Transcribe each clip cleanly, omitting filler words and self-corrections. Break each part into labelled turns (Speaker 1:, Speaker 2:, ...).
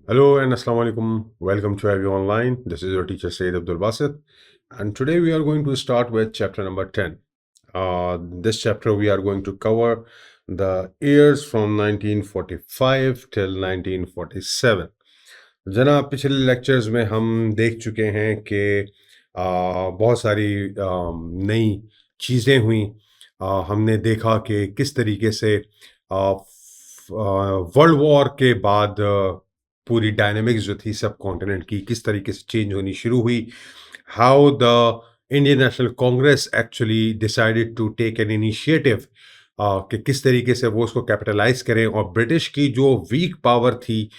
Speaker 1: Hello and Assalamu alaikum. Welcome to Ivy Online. This is your teacher Sayyid Abdul Basit. And today we are going to start with chapter number 10. This chapter we are going to cover the years from 1945 till 1947. जनाब पिछले lectures में हम देख चुके हैं कि बहुत सारी नई चीज़ें हुई। हमने देखा कि किस तरीके से वर्ल्ड वॉर के बाद पूरी डायनेमिक्स जो थी सब कॉन्टिनेंट की किस तरीके से चेंज होनी शुरू हुई। How the Indian National Congress actually decided to take an initiative कि किस तरीके से वो उसको कैपिटलाइज करें, और ब्रिटिश की जो वीक पावर थी,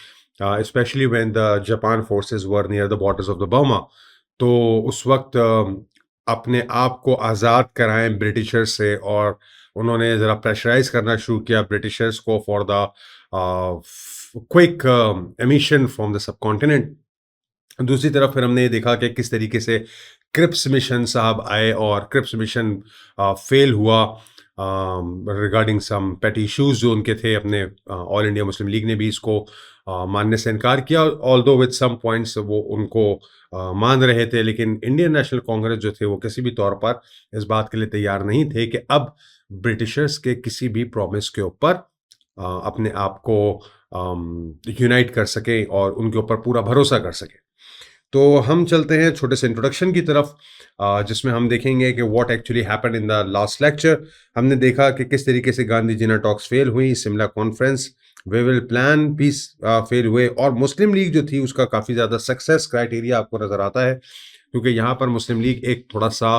Speaker 1: specially when the Japan forces were near the borders of the Burma, तो उस वक्त अपने आप को आज़ाद कराएं ब्रिटिशर्स से, और उन्होंने ज़रा प्रेशराइज करना शुरू किया ब्रिटिशर्स को for the quick emission from the सब कॉन्टिनेंट। दूसरी तरफ फिर हमने ये देखा कि किस तरीके से क्रिप्स मिशन साहब आए और क्रिप्स मिशन फेल हुआ रिगार्डिंग सम पेटी इश्यूज जो उनके थे। अपने ऑल इंडिया मुस्लिम लीग ने भी इसको मानने से इनकार किया, ऑल्दो विद सम पॉइंट्स वो उनको मान रहे थे, लेकिन इंडियन नेशनल कांग्रेस जो थे वो किसी भी तौर पर इस बात के लिए तैयार नहीं थे कि अब ब्रिटिशर्स के किसी भी प्रॉमिस के ऊपर अपने आप को यूनाइट कर सकें और उनके ऊपर पूरा भरोसा कर सकें। तो हम चलते हैं छोटे से इंट्रोडक्शन की तरफ, जिसमें हम देखेंगे कि what actually happened in the last lecture. हमने देखा कि किस तरीके से गांधी जिना टॉक्स फेल हुई, Shimla conference, Wavell plan peace fail हुए, और मुस्लिम लीग जो थी उसका काफ़ी ज़्यादा सक्सेस क्राइटेरिया आपको नज़र आता है, क्योंकि यहाँ पर मुस्लिम लीग एक थोड़ा सा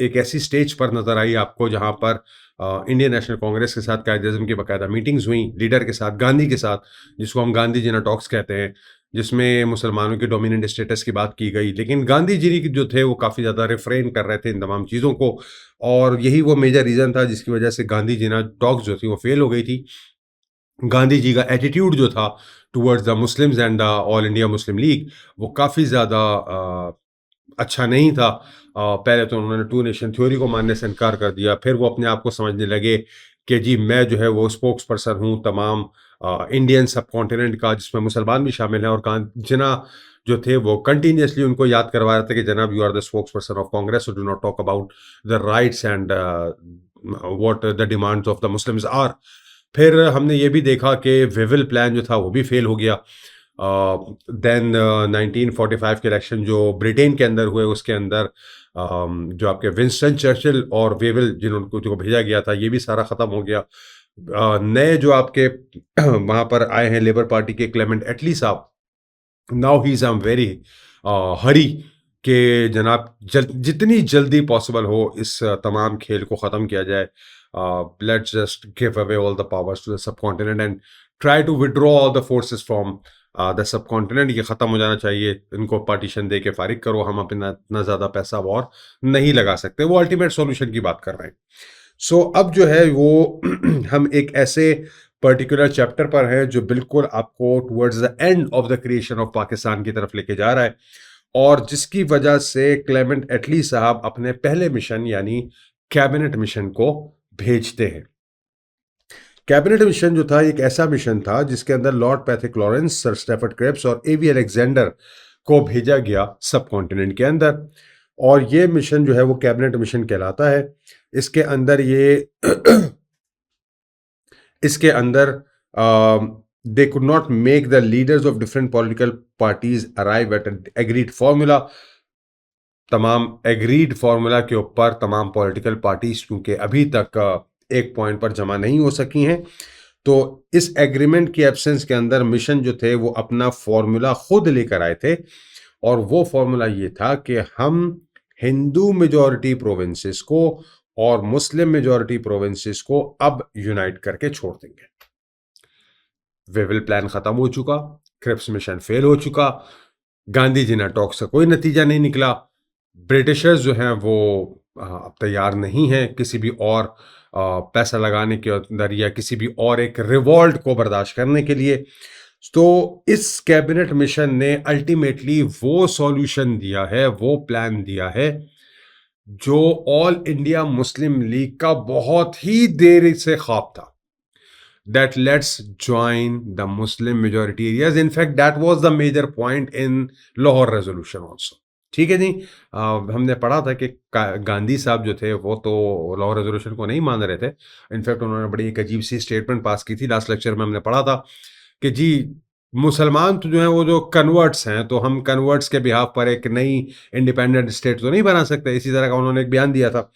Speaker 1: एक ऐसी स्टेज पर नज़र आई आपको जहाँ पर इंडियन नेशनल कांग्रेस के साथ कायदे-ए-आज़म की बाकायदा मीटिंग्स हुई लीडर के साथ, गांधी के साथ, जिसको हम गांधी जिना टॉक्स कहते हैं, जिसमें मुसलमानों के डोमिनेंट स्टेटस की बात की गई। लेकिन गांधी जी जो थे वो काफ़ी ज़्यादा रिफ्रेन कर रहे थे इन तमाम चीज़ों को, और यही वो मेजर रीज़न था जिसकी वजह से गांधी जी टॉक्स जो थी वो फेल हो गई थी। गांधी जी का एटीट्यूड जो था towards the Muslims and the all India Muslim league वो काफ़ी ज़्यादा अच्छा नहीं था। पहले तो उन्होंने टू नेशन थ्योरी को मानने से इनकार कर दिया, फिर वो अपने आप को समझने लगे कि जी मैं जो है वो स्पोक्स पर्सन हूँ तमाम इंडियन सब कॉन्टिनेंट का, जिसमें मुसलमान भी शामिल हैं। और जिना जो थे वो कंटिन्यूसली उनको याद करवा रहे थे कि जनाब you are the spokesperson of Congress, do not talk about the rights and what the demands of the Muslims are. फिर हमने ये भी देखा कि वेविल प्लान जो था वो भी फेल हो गया। देन 1945 के इलेक्शन जो ब्रिटेन के अंदर हुए उसके अंदर जो आपके विंस्टन चर्चिल और वेविल जिनको भेजा गया था ये भी सारा ख़त्म हो गया। नए जो आपके वहाँ पर आए हैं लेबर पार्टी के क्लेमेंट एटली साहब, now he is I am very hurry कि जनाब जितनी जल्दी पॉसिबल हो इस तमाम खेल को ख़त्म किया जाए। Let's just give away all the powers to the subcontinent and try to withdraw all the forces from the subcontinent. ये ख़त्म हो जाना चाहिए, इनको पार्टीशन दे के फारिग करो, हम अपना इतना ज़्यादा पैसा और नहीं लगा सकते। वो अल्टीमेट सॉल्यूशन की बात कर रहे हैं। सो अब जो है वो हम एक ऐसे पर्टिकुलर चैप्टर पर है जो बिल्कुल आपको towards the end of the creation of Pakistan की तरफ लेके जा रहा है, और जिसकी वजह से क्लेमेंट एटली साहब अपने पहले मिशन यानी कैबिनेट मिशन को भेजते हैं। कैबिनेट मिशन जो था एक ऐसा मिशन था जिसके अंदर Lord Pethick Lawrence, Sir Stafford Cripps और एवी अलेक्जेंडर को भेजा गया सब कॉन्टिनेंट के अंदर, और ये मिशन जो है वो कैबिनेट मिशन कहलाता है। इसके अंदर ये इसके अंदर they could not make the leaders of different political parties arrive at agreed formula. तमाम एग्रीड फार्मूला के ऊपर तमाम पॉलिटिकल पार्टीज क्योंकि अभी तक एक पॉइंट पर जमा नहीं हो सकी हैं, तो इस एग्रीमेंट की एब्सेंस के अंदर मिशन जो थे वो अपना फॉर्मूला खुद लेकर आए थे, और वो फॉर्मूला ये था कि हम हिंदू मेजॉरिटी प्रोविंसेस को और मुस्लिम मेजॉरिटी प्रोविंसेस को अब यूनाइट करके छोड़ देंगे। वेविल प्लान खत्म हो चुका, क्रिप्स मिशन फेल हो चुका, गांधी जी टॉक्स का कोई नतीजा नहीं निकला, ब्रिटिशर्स जो हैं वो अब तैयार नहीं हैं किसी भी और पैसा लगाने के अंदर या किसी भी और एक रिवॉल्ट को बर्दाश्त करने के लिए। तो इस कैबिनेट मिशन ने अल्टीमेटली वो सॉल्यूशन दिया है, वो प्लान दिया है जो ऑल इंडिया मुस्लिम लीग का बहुत ही देर से ख्वाब था। that let's join the Muslim majority areas. In fact, that was the major point in Lahore resolution also. ठीक है जी। हमने पढ़ा था कि गांधी साहब जो थे वो तो लाहौर रेजोल्यूशन को नहीं मान रहे थे। इनफैक्ट उन्होंने बड़ी एक अजीब सी स्टेटमेंट पास की थी। लास्ट लेक्चर में हमने पढ़ा था कि जी मुसलमान तो जो है वो जो कन्वर्ट्स हैं, तो हम कन्वर्ट्स के बिहाफ पर एक नई इंडिपेंडेंट स्टेट तो नहीं बना सकते। इसी तरह का उन्होंने एक बयान दिया था।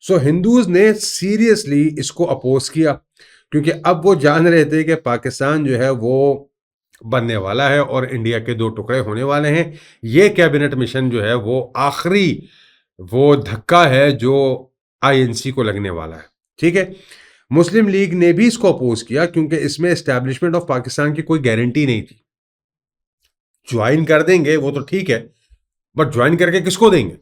Speaker 1: सो हिंदूज ने सीरियसली इसको अपोज किया, क्योंकि अब वो जान रहे थे कि पाकिस्तान जो है वो बनने वाला है और इंडिया के दो टुकड़े होने वाले हैं। ये कैबिनेट मिशन जो है वो आखिरी वो धक्का है जो आईएनसी को लगने वाला है। ठीक है। मुस्लिम लीग ने भी इसको अपोज किया, क्योंकि इसमें एस्टैब्लिशमेंट ऑफ पाकिस्तान की कोई गारंटी नहीं थी। ज्वाइन कर देंगे वो तो ठीक है, बट ज्वाइन करके किसको देंगे?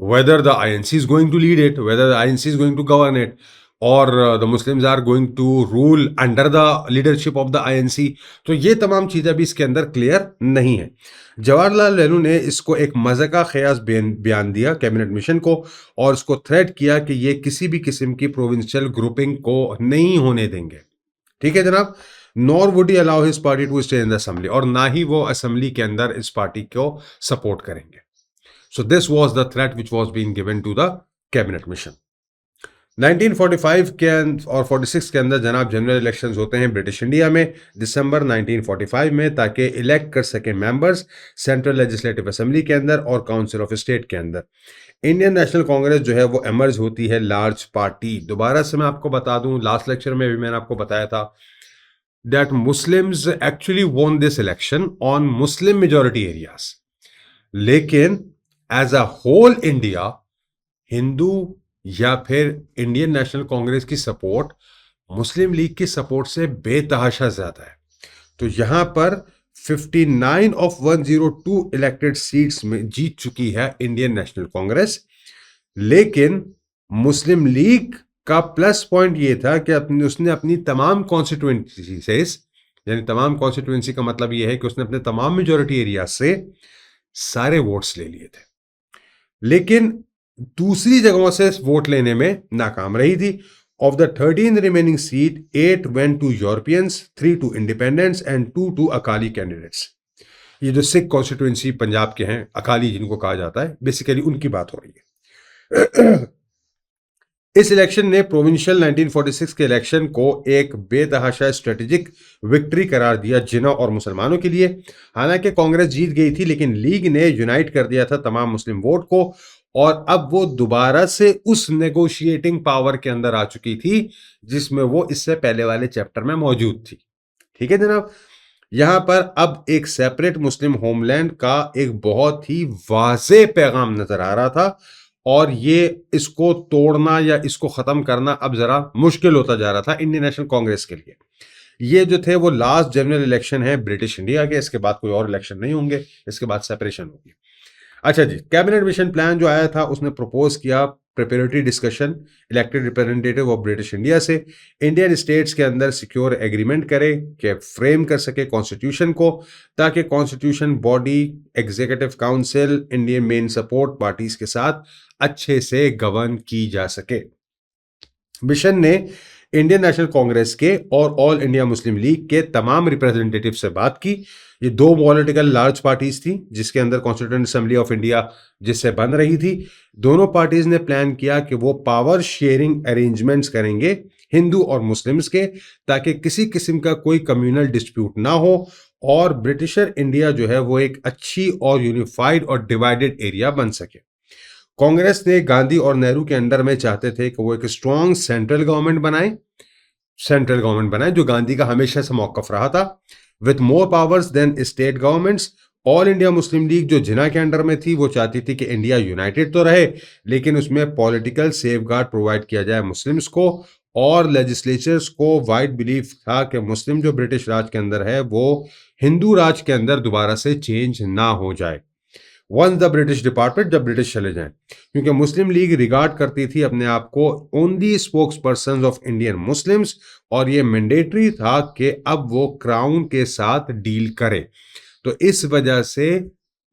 Speaker 1: whether the INC is going to lead it, whether the INC is going to govern it, or the Muslims are going to rule under the leadership of the INC। तो ये तमाम चीज़ें भी इसके अंदर क्लियर नहीं है। जवाहरलाल नेहरू ने इसको एक मज़े का ख़यास बयान दिया कैबिनेट मिशन को, और इसको थ्रेट किया कि ये किसी भी किस्म की प्रोविंशियल ग्रुपिंग को नहीं होने देंगे। ठीक है जनाब। Nor would he allow his party to stay in the assembly, और ना ही वो असेंबली के अंदर इस पार्टी को सपोर्ट करेंगे। So this was the threat which was being given to the cabinet mission। 1945 के और 46 के अंदर जनाब जनरल इलेक्शंस होते हैं ब्रिटिश इंडिया में दिसंबर 1945 में, ताकि इलेक्ट कर सके मेंबर्स सेंट्रल लेजिस्लेटिव असेंबली के अंदर और काउंसिल ऑफ स्टेट के अंदर। इंडियन नेशनल कांग्रेस जो है वो एमर्ज होती है लार्ज पार्टी। दोबारा से मैं आपको बता दूं, लास्ट लेक्चर में भी मैंने आपको बताया था that Muslims actually won this election on Muslim majority areas, लेकिन as a whole India Hindu या फिर इंडियन नेशनल कांग्रेस की सपोर्ट मुस्लिम लीग की सपोर्ट से बेतहाशा ज्यादा है। तो यहां पर 59 ऑफ 102 इलेक्टेड सीट्स में जीत चुकी है इंडियन नेशनल कांग्रेस। लेकिन मुस्लिम लीग का प्लस पॉइंट ये था कि उसने अपनी तमाम कॉन्स्टिट्यूएंसी से, यानी तमाम कॉन्स्टिट्यूएंसी का मतलब ये है कि उसने अपने तमाम मेजोरिटी एरिया से सारे वोट्स ले लिए थे, लेकिन दूसरी जगहों से वोट लेने में नाकाम रही थी। Of the 13 remaining seat 8 went to Europeans, 3 to independents and 2 to Akali candidates. ये जो सिख कॉन्स्टिट्यूएंसी पंजाब के हैं, अकाली जिनको कहा जाता है, बेसिकली उनकी बात हो रही है। इस इलेक्शन ने प्रोविंशियल 1946 के इलेक्शन को एक बेतहाशा स्ट्रेटेजिक विक्ट्री करार दिया जिन्ना और मुसलमानों के लिए। हालांकि कांग्रेस जीत गई थी, लेकिन लीग ने यूनाइट कर दिया था तमाम मुस्लिम वोट को, और अब वो दोबारा से उस नेगोशिएटिंग पावर के अंदर आ चुकी थी जिसमें वो इससे पहले वाले चैप्टर में मौजूद थी। ठीक है जनाब। यहां पर अब एक सेपरेट मुस्लिम होमलैंड का एक बहुत ही वाज़ेह पैगाम नजर आ रहा था, और ये इसको तोड़ना या इसको खत्म करना अब जरा मुश्किल होता जा रहा था इंडियन नेशनल कांग्रेस के लिए। ये जो थे वो लास्ट जनरल इलेक्शन है ब्रिटिश इंडिया के, इसके बाद कोई और इलेक्शन नहीं होंगे, इसके बाद सेपरेशन होगी। अच्छा जी, कैबिनेट मिशन प्लान जो आया था उसने प्रपोज किया preparatory discussion elected representative of British India से इंडियन स्टेट्स के अंदर सिक्योर एग्रीमेंट करे कि फ्रेम कर सके कॉन्स्टिट्यूशन को, ताकि constitution body executive council Indian main support parties के साथ अच्छे से गवर्न की जा सके। मिशन ने इंडियन नेशनल कांग्रेस के और ऑल इंडिया मुस्लिम लीग के तमाम रिप्रेजेंटेटिव से बात की। ये दो पॉलिटिकल लार्ज पार्टीज थी जिसके अंदर कॉन्स्टिट्यूएंट असेंबली ऑफ इंडिया जिससे बन रही थी। दोनों पार्टीज ने प्लान किया कि वो पावर शेयरिंग अरेंजमेंट्स करेंगे हिंदू और मुस्लिम्स के, ताकि किसी किस्म का कोई कम्युनल डिस्प्यूट ना हो और ब्रिटिशर इंडिया जो है वो एक अच्छी और यूनिफाइड और डिवाइडेड एरिया बन सके। कांग्रेस ने गांधी और नेहरू के अंडर में चाहते थे कि वो एक स्ट्रॉन्ग सेंट्रल गवर्नमेंट बनाए जो गांधी का हमेशा से मौकफ रहा था, with more powers than state governments. All India Muslim League जो जिन्ना के अंडर में थी वो चाहती थी कि इंडिया यूनाइटेड तो रहे, लेकिन उसमें पॉलिटिकल सेफगार्ड प्रोवाइड किया जाए मुस्लिम्स को, और लेजिस्लेचर्स को वाइड बिलीफ था कि मुस्लिम जो ब्रिटिश राज के अंदर है वो हिंदू राज के अंदर दोबारा से चेंज ना हो जाए वंस द ब्रिटिश डिपार्टमेंट, जब ब्रिटिश चले जाएं, क्योंकि मुस्लिम लीग रिगार्ड करती थी अपने आप को only spokes person of Indian Muslims, और ये मैंडेटरी था कि अब वो क्राउन के साथ डील करे। तो इस वजह से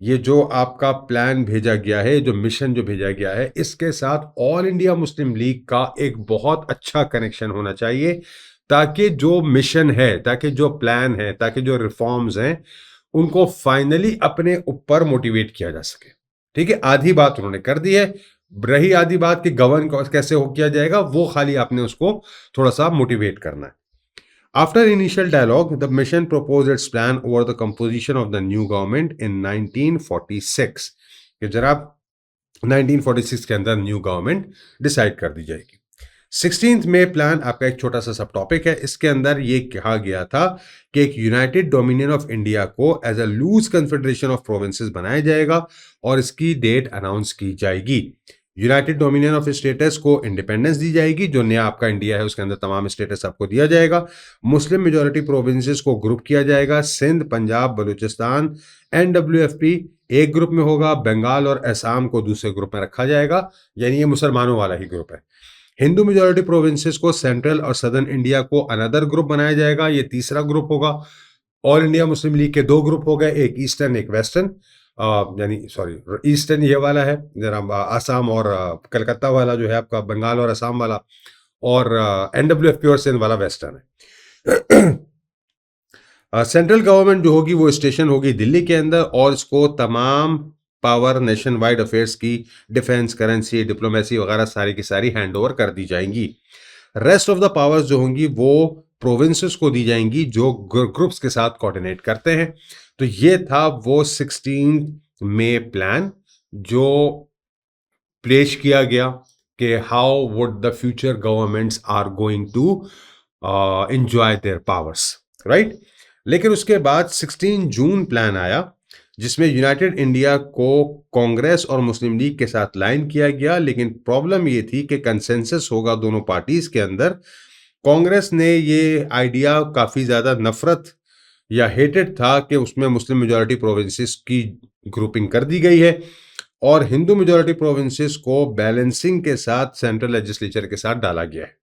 Speaker 1: ये जो आपका प्लान भेजा गया है, जो मिशन जो भेजा गया है, इसके साथ ऑल इंडिया मुस्लिम लीग का एक बहुत अच्छा कनेक्शन होना चाहिए, ताकि जो मिशन है, ताकि जो प्लान है, ताकि जो रिफॉर्म्स हैं, उनको फाइनली अपने ऊपर मोटिवेट किया जा सके। ठीक है, आधी बात उन्होंने कर दी है। रही आधी बात कि गवर्न कैसे हो किया जाएगा, वो खाली आपने उसको थोड़ा सा मोटिवेट करना है। After initial dialogue, the mission proposed its plan over the composition of the new government in 1946 कि जनाब 1946 के अंदर न्यू गवर्नमेंट डिसाइड कर दी जाएगी। 16th में प्लान आपका एक छोटा सा सब टॉपिक है। इसके अंदर ये कहा गया था कि एक यूनाइटेड डोमिनियन ऑफ इंडिया को as a loose confederation of provinces बनाया जाएगा और इसकी डेट अनाउंस की जाएगी। यूनाइटेड डोमिनियन ऑफ स्टेटस को इंडिपेंडेंस दी जाएगी, जो नया आपका इंडिया है उसके अंदर तमाम स्टेटस आपको दिया जाएगा। मुस्लिम मेजोरिटी प्रोविंसेस को ग्रुप किया जाएगा, सिंध, पंजाब, बलूचिस्तान, NWFP एक ग्रुप में होगा, बंगाल और असम को दूसरे ग्रुप में रखा जाएगा, यानी ये मुसलमानों वाला ही ग्रुप है। हिंदू मेजोरिटी प्रोविंसेस को सेंट्रल और सदर्न इंडिया को अनदर ग्रुप बनाया जाएगा, ये तीसरा ग्रुप होगा। ऑल इंडिया मुस्लिम लीग के दो ग्रुप हो गए, एक ईस्टर्न एक वेस्टर्न, यानी सॉरी ईस्टर्न ये वाला है जरा आसाम और कलकत्ता वाला जो है आपका बंगाल और असम वाला, और NWFP और सिंध वाला वेस्टर्न है। सेंट्रल गवर्नमेंट जो होगी वो स्टेशन होगी दिल्ली के अंदर और इसको तमाम पावर नेशन वाइड अफेयर्स की, डिफेंस, करेंसी, डिप्लोमेसी वगैरह सारी की सारी हैंड ओवर कर दी जाएंगी। रेस्ट ऑफ द पावर्स जो होंगी वो प्रोविंसेस को दी जाएंगी जो ग्रुप्स के साथ कोऑर्डिनेट करते हैं। तो ये था वो 16 मई प्लान जो पेश किया गया कि how would the future governments are going to enjoy their powers, right. लेकिन उसके बाद 16 जून प्लान आया जिसमें यूनाइटेड इंडिया को कांग्रेस और मुस्लिम लीग के साथ लाइन किया गया। लेकिन प्रॉब्लम ये थी कि कंसेंसस होगा दोनों पार्टीज के अंदर। कांग्रेस ने ये आइडिया काफी ज्यादा नफरत या हेटेड था कि उसमें मुस्लिम मेजॉरिटी प्रोविंसेस की ग्रुपिंग कर दी गई है और हिंदू मेजॉरिटी प्रोविंसेस को बैलेंसिंग के साथ सेंट्रल लेजिस्लेचर के साथ डाला गया है।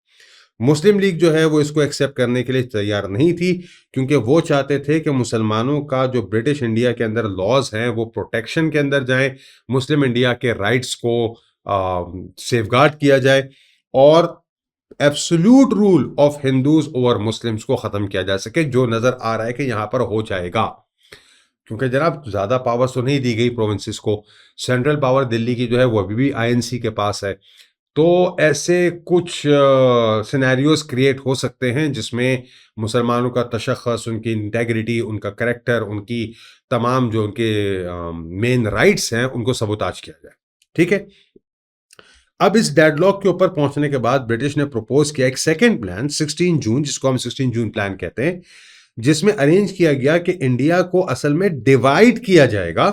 Speaker 1: मुस्लिम लीग जो है वो इसको एक्सेप्ट करने के लिए तैयार नहीं थी क्योंकि वो चाहते थे कि मुसलमानों का जो ब्रिटिश इंडिया के अंदर लॉज हैं वो प्रोटेक्शन के अंदर जाएं, मुस्लिम इंडिया के राइट्स को सेफगार्ड किया जाए और absolute rule of Hindus over Muslims को खत्म किया जा सके, जो नजर आ रहा है कि यहां पर हो जाएगा। क्योंकि जनाब ज्यादा पावर तो नहीं दी गई प्रोविंसेस को, सेंट्रल पावर दिल्ली की जो है वो अभी भी INC के पास है। तो ऐसे कुछ सिनेरियोज क्रिएट हो सकते हैं जिसमें मुसलमानों का तशख़्ख़ुस, उनकी इंटेग्रिटी, उनका करेक्टर, उनकी तमाम जो उनके मेन राइट्स हैं उनको सबूताज किया जाए। ठीक है, अब इस डेडलॉक के ऊपर पहुंचने के बाद ब्रिटिश ने प्रपोज किया एक सेकेंड प्लान 16 जून, जिसको हम 16 जून प्लान कहते हैं, जिसमें अरेंज किया गया कि इंडिया को असल में डिवाइड किया जाएगा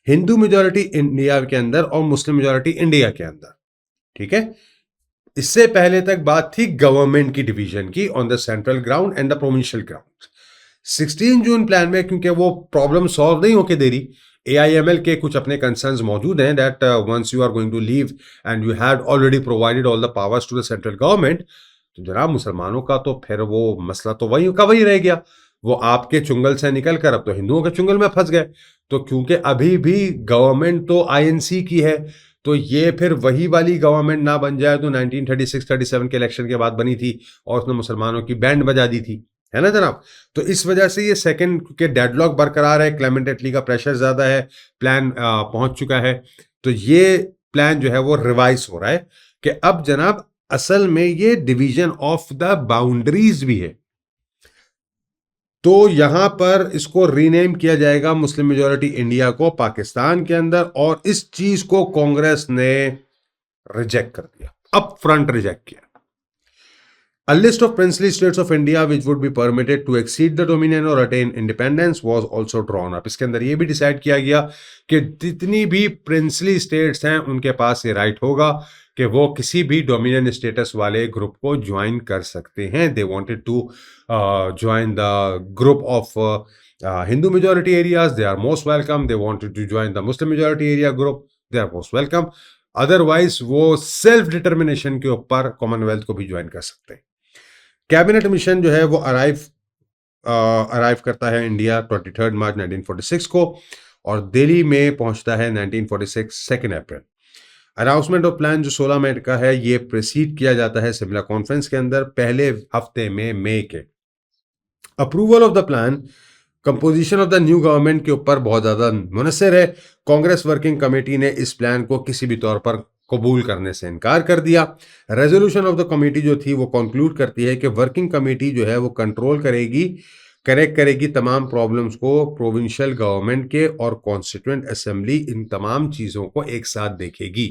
Speaker 1: हिंदू मेजॉरिटी इंडिया के अंदर और मुस्लिम मेजॉरिटी इंडिया के अंदर। ठीक है, इससे पहले तक बात थी गवर्नमेंट की डिवीजन की on the central ground and the provincial ground. 16 June plan में क्योंकि वो प्रॉब्लम सॉल्व नहीं होके दे रही, AIML के कुछ अपने कंसर्न्स मौजूद हैं that once you are going to leave and you had already provided all the powers to the central government, तो जनाब मुसलमानों का तो फिर वो मसला तो वही का वही रह गया। वो आपके चुंगल से निकल कर अब तो हिंदुओं के चुंगल में फंस गए। तो क्योंकि अभी भी गवर्नमेंट तो INC की है, तो ये फिर वही वाली गवर्नमेंट ना बन जाए तो 1936-37 के इलेक्शन के बाद बनी थी और उसने मुसलमानों की बैंड बजा दी थी, है ना जनाब। तो इस वजह से ये सेकंड के डेडलॉक बरकरार है, क्लेमेंट एटली का प्रेशर ज्यादा है, प्लान पहुंच चुका है। तो ये प्लान जो है वो रिवाइज हो रहा है कि अब जनाब असल में ये डिवीजन ऑफ द बाउंड्रीज भी है। तो यहां पर इसको रीनेम किया जाएगा मुस्लिम मेजॉरिटी इंडिया को पाकिस्तान के अंदर, और इस चीज को कांग्रेस ने रिजेक्ट कर दिया, अप फ्रंट रिजेक्ट किया। A list of princely states of India which would be permitted to exceed the dominion or attain independence was also drawn up. इसके अंदर ये भी डिसाइड किया गया कि जितनी भी प्रिंसली स्टेट्स हैं उनके पास ये राइट होगा कि वो किसी भी डोमिनियन स्टेटस वाले ग्रुप को ज्वाइन कर सकते हैं। They wanted to join the group of Hindu majority areas, they are most welcome. They wanted to join the Muslim majority area group, they are most welcome. Otherwise वो self determination के ऊपर Commonwealth को भी join कर सकते हैं। Cabinet mission जो है वो अराइव करता है इंडिया 23 मार्च 1946 को और दिल्ली में पहुंचता है 1946 2 अप्रैल। अनाउंसमेंट ऑफ प्लान जो 16 मई का है, ये प्रोसीड किया जाता है शिमला कॉन्फ्रेंस के अंदर पहले हफ्ते में मई के। Approval of the plan, composition of the new government के ऊपर बहुत ज्यादा मुनस्सिर है। कांग्रेस वर्किंग कमेटी ने इस प्लान को किसी भी तौर पर कबूल करने से इनकार कर दिया। रेजोल्यूशन ऑफ द कमेटी जो थी वो कंक्लूड करती है कि वर्किंग कमेटी जो है वो कंट्रोल करेगी, करेक्ट करेगी तमाम प्रॉब्लम्स को, प्रोविंशियल गवर्नमेंट के और कॉन्स्टिट्यूएंट असेंबली इन तमाम चीजों को एक साथ देखेगी।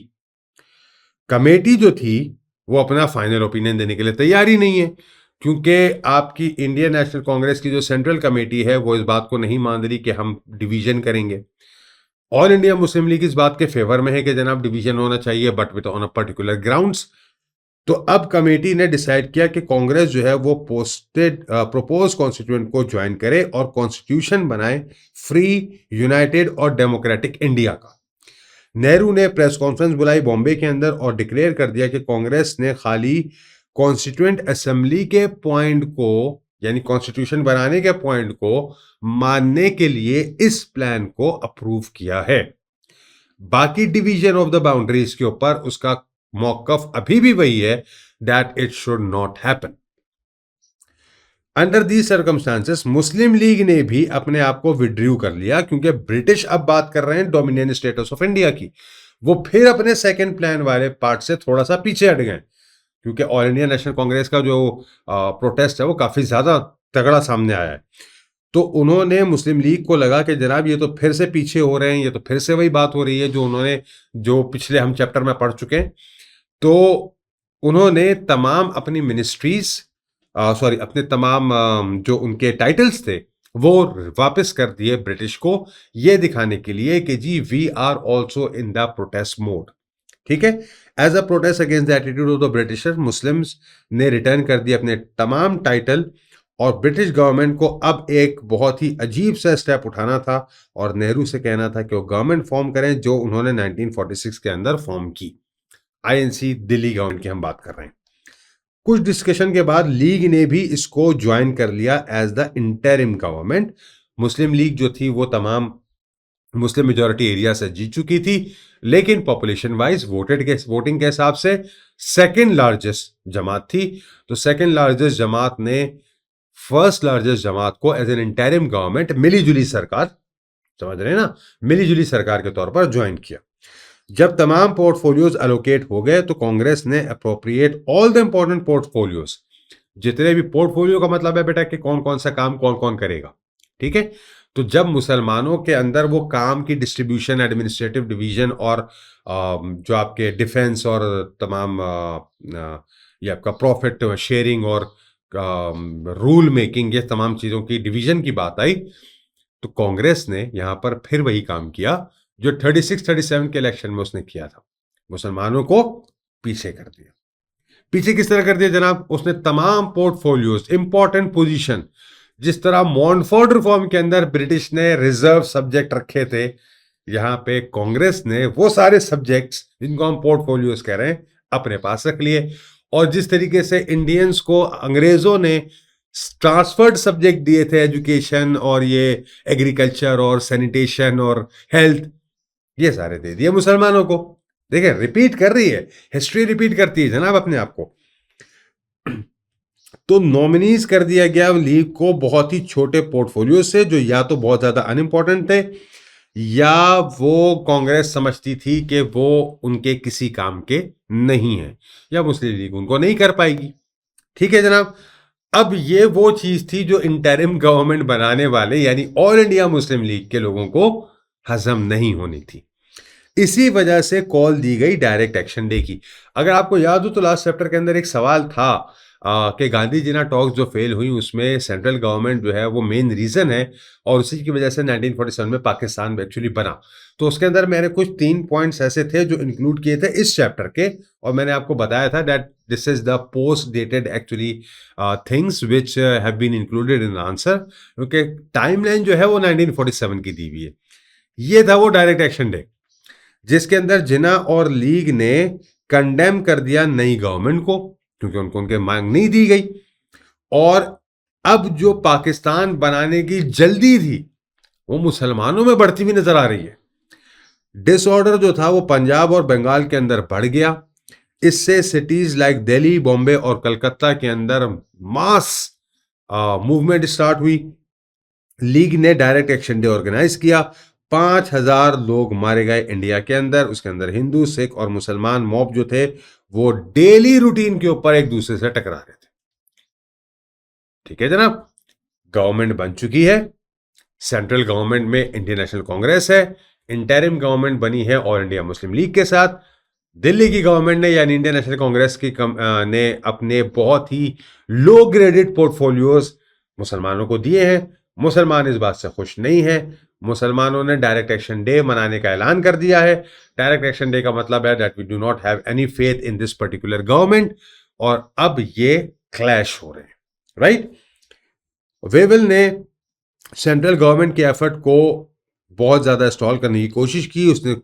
Speaker 1: कमेटी जो थी वो अपना फाइनल ओपिनियन देने के लिए तैयार ही नहीं है, क्योंकि आपकी इंडियन नेशनल कांग्रेस की जो सेंट्रल कमेटी है वो इस बात को नहीं मान रही कि हम डिवीजन करेंगे। ऑल इंडिया मुस्लिम लीग इस बात के फेवर में है कि जनाब डिवीजन होना चाहिए, but with on a particular grounds. तो अब कमेटी ने डिसाइड किया कि कांग्रेस जो है वो प्रोपोज कॉन्स्टिट्यूएंट को ज्वाइन करे और कॉन्स्टिट्यूशन बनाए फ्री, यूनाइटेड और डेमोक्रेटिक इंडिया का। नेहरू ने प्रेस कॉन्फ्रेंस बुलाई बॉम्बे के अंदर और डिक्लेयर कर दिया कि कांग्रेस ने खाली कॉन्स्टिट्यूएंट असेंबली के पॉइंट को, यानी कॉन्स्टिट्यूशन बनाने के पॉइंट को मानने के लिए इस प्लान को अप्रूव किया है। बाकी डिवीजन ऑफ द बाउंड्रीज के ऊपर उसका मौकफ अभी भी वही है, that it should not happen. Under these circumstances Muslim league ने भी अपने आप को विड्रू कर लिया, क्योंकि ब्रिटिश अब बात कर रहे हैं डोमिनियन स्टेटस ऑफ इंडिया की। वो फिर अपने सेकंड प्लान वाले पार्ट से थोड़ा सा पीछे हट गए, क्योंकि ऑल इंडिया नेशनल कांग्रेस का जो प्रोटेस्ट है वो काफी ज्यादा तगड़ा सामने आया है। तो उन्होंने, मुस्लिम लीग को लगा कि जनाब ये तो फिर से पीछे हो रहे हैं, ये तो फिर से वही बात हो रही है जो पिछले हम चैप्टर में पढ़ चुके हैं। तो उन्होंने तमाम अपनी मिनिस्ट्रीज, अपने तमाम जो उनके टाइटल्स थे वो वापस कर दिए ब्रिटिश को, ये दिखाने के लिए कि जी we are also in the protest mode. ठीक है, as a protest against the attitude of the Britisher, Muslims ने रिटर्न कर दिए अपने तमाम टाइटल, और ब्रिटिश गवर्नमेंट को अब एक बहुत ही अजीब सा स्टेप उठाना था और नेहरू से कहना था कि वो गवर्नमेंट फॉर्म करें जो उन्होंने 1946 के अंदर फॉर्म की। आईएनसी दिल्ली गवर्नमेंट की हम बात कर रहे हैं। कुछ डिस्कशन के बाद लीग ने भी इसको ज्वाइन कर लिया as the interim government. Muslim League जो थी वो तमाम मुस्लिम मेजॉरिटी एरिया से जीत चुकी थी, लेकिन पॉपुलेशन वाइज वोटिंग के हिसाब से सेकंड लार्जेस्ट जमात थी। तो सेकंड लार्जेस्ट जमात ने फर्स्ट लार्जेस्ट जमात को एज एन इंटरिम गवर्नमेंट, मिलीजुली सरकार, समझ रहे हैं ना, मिलीजुली सरकार के तौर पर ज्वाइन किया। जब तमाम पोर्टफोलियोज एलोकेट हो गए तो कांग्रेस ने appropriate all the important portfolios, जितने भी पोर्टफोलियो का मतलब है बेटा कि कौन कौन सा काम कौन कौन करेगा। ठीक है, तो जब मुसलमानों के अंदर वो काम की डिस्ट्रीब्यूशन, एडमिनिस्ट्रेटिव डिवीजन और जो आपके डिफेंस और तमाम ये आपका प्रॉफिट शेयरिंग और रूल मेकिंग, ये तमाम चीजों की डिवीजन की बात आई, तो कांग्रेस ने यहां पर फिर वही काम किया जो 36-37 के इलेक्शन में उसने किया था, मुसलमानों को पीछे कर दिया। पीछे किस तरह कर दिया जनाब? उसने तमाम पोर्टफोलियोज, इंपॉर्टेंट पोजीशन, जिस तरह मॉन्टफोर्ड रिफॉर्म के अंदर ब्रिटिश ने रिजर्व सब्जेक्ट रखे थे, यहां पे कांग्रेस ने वो सारे सब्जेक्ट्स जिनको हम पोर्टफोलियोज कह रहे हैं अपने पास रख लिए। और जिस तरीके से इंडियंस को अंग्रेजों ने ट्रांसफर्ड सब्जेक्ट दिए थे, एजुकेशन और ये एग्रीकल्चर और सैनिटेशन और हेल्थ, ये सारे दे दिए मुसलमानों को। देखिए, रिपीट कर रही है, हिस्ट्री रिपीट करती है जनाब अपने आप को। तो नॉमिनीज कर दिया गया लीग को बहुत ही छोटे पोर्टफोलियो से, जो या तो बहुत ज्यादा अनइंपॉर्टेंट थे या वो कांग्रेस समझती थी कि वो उनके किसी काम के नहीं है, या मुस्लिम लीग उनको नहीं कर पाएगी। ठीक है जनाब, अब ये वो चीज थी जो इंटरिम गवर्नमेंट बनाने वाले यानी ऑल इंडिया मुस्लिम लीग के लोगों को हजम नहीं होनी थी। इसी वजह से कॉल दी गई डायरेक्ट एक्शन डे की। अगर आपको याद हो तो लास्ट चैप्टर के अंदर एक सवाल था कि गांधी जिना टॉक्स जो फेल हुई उसमें सेंट्रल गवर्नमेंट जो है वो मेन रीजन है, और उसी की वजह से 1947 में पाकिस्तान एक्चुअली बना। तो उसके अंदर मैंने कुछ 3 पॉइंट्स ऐसे थे जो इंक्लूड किए थे इस चैप्टर के, और मैंने आपको बताया था that this is the post dated actually things which have been included in answer, क्योंकि टाइमलाइन जो है वो 1947 की दी हुई है। ये था वो डायरेक्ट एक्शन डे जिसके अंदर जिना और लीग ने कंडेम कर दिया नई गवर्नमेंट को, क्योंकि उनको उनके मांग नहीं दी गई, और अब जो पाकिस्तान बनाने की जल्दी थी वो मुसलमानों में बढ़ती हुई नजर आ रही है। डिसऑर्डर जो था वो पंजाब और बंगाल के अंदर बढ़ गया। इससे सिटीज लाइक दिल्ली, बॉम्बे और कलकत्ता के अंदर मास मूवमेंट स्टार्ट हुई। लीग ने डायरेक्ट एक्शन डे ऑर्गेनाइज किया। 5,000 लोग मारे गए इंडिया के अंदर। उसके अंदर हिंदू, सिख और मुसलमान मॉब जो थे वो डेली रूटीन के ऊपर एक दूसरे से टकरा रहे थे। ठीक है जनाब, गवर्नमेंट बन चुकी है। सेंट्रल गवर्नमेंट में इंडियन नेशनल कांग्रेस है। इंटरिम गवर्नमेंट बनी है ऑल इंडिया मुस्लिम लीग के साथ। दिल्ली की गवर्नमेंट ने यानी इंडियन नेशनल कांग्रेस की ने अपने बहुत ही लो ग्रेडेड पोर्टफोलियोज मुसलमानों को दिए हैं। मुसलमान इस बात से खुश नहीं है। मुसलमानों ने डायरेक्ट एक्शन डे मनाने का ऐलान कर दिया है। डायरेक्ट एक्शन डे का मतलब है that we do not have any faith in this particular government. और अब ये क्लैश हो रहे हैं, राइट। वेवल ने सेंट्रल गवर्नमेंट के एफर्ट को बहुत ज्यादा स्टॉल करने की कोशिश की। उसने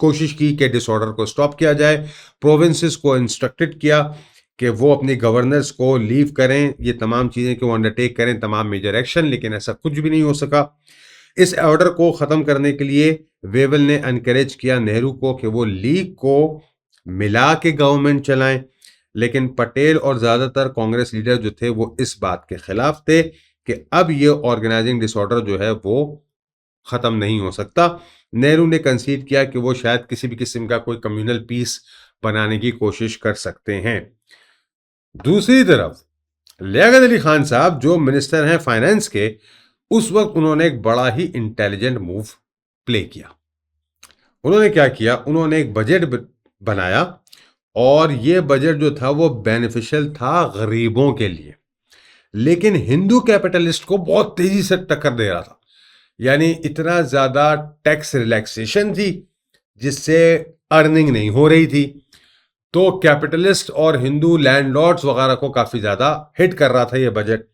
Speaker 1: कोशिश की कि डिसऑर्डर को स्टॉप किया जाए। प्रोविंसेस को इंस्ट्रक्टेड किया कि वो अपने गवर्नर्स को लीव करें, ये तमाम चीजें कि वो अंडरटेक करें, तमाम मेजर एक्शन, लेकिन ऐसा कुछ भी नहीं हो सका। इस ऑर्डर को खत्म करने के लिए वेवल ने एनकरेज किया नेहरू को कि वो लीग को मिला के गवर्नमेंट चलाएं, लेकिन पटेल और ज्यादातर कांग्रेस लीडर जो थे वो इस बात के खिलाफ थे कि अब ये ऑर्गेनाइजिंग डिसऑर्डर जो है वो खत्म नहीं हो सकता। नेहरू ने कंसीड किया कि वो शायद किसी भी किस्म का कोई कम्युनल पीस बनाने की कोशिश कर सकते हैं। दूसरी तरफ लियाकत अली खान साहब जो मिनिस्टर हैं फाइनेंस के, उस वक्त उन्होंने एक बड़ा ही इंटेलिजेंट मूव प्ले किया। उन्होंने क्या किया, उन्होंने एक बजट बनाया और ये बजट जो था वो बेनिफिशियल था गरीबों के लिए, लेकिन हिंदू कैपिटलिस्ट को बहुत तेजी से टक्कर दे रहा था। यानी इतना ज्यादा टैक्स रिलैक्सेशन थी जिससे अर्निंग नहीं हो रही थी, तो कैपिटलिस्ट और हिंदू लैंडलॉर्ड्स वगैरह को काफी ज्यादा हिट कर रहा था ये बजट।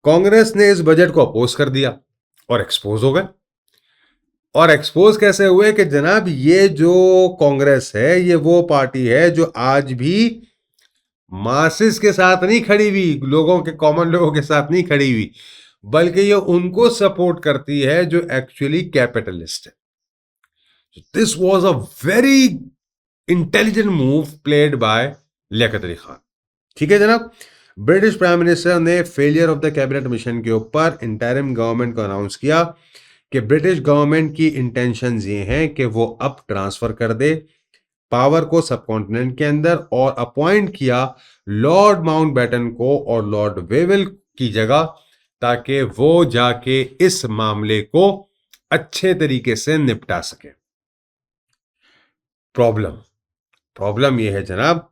Speaker 1: कांग्रेस ने इस बजट को अपोज कर दिया और एक्सपोज हो गए। और एक्सपोज कैसे हुए कि जनाब ये जो कांग्रेस है ये वो पार्टी है जो आज भी मासिस के साथ नहीं खड़ी हुई, लोगों के, कॉमन लोगों के साथ नहीं खड़ी हुई, बल्कि ये उनको सपोर्ट करती है जो एक्चुअली कैपिटलिस्ट है। This was a very intelligent move played by Liaquat Ali Khan. ठीक है जनाब। ब्रिटिश प्राइम मिनिस्टर ने failure of the cabinet mission के ऊपर इंटरिम गवर्नमेंट को अनाउंस किया कि ब्रिटिश गवर्नमेंट की इंटेंशंस ये हैं कि वो अब ट्रांसफर कर दे पावर को सब कॉन्टिनेंट के अंदर, और अपॉइंट किया लॉर्ड माउंटबेटन को और लॉर्ड वेवल की जगह, ताकि वो जाके इस मामले को अच्छे तरीके से निपटा सके। प्रॉब्लम यह है जनाब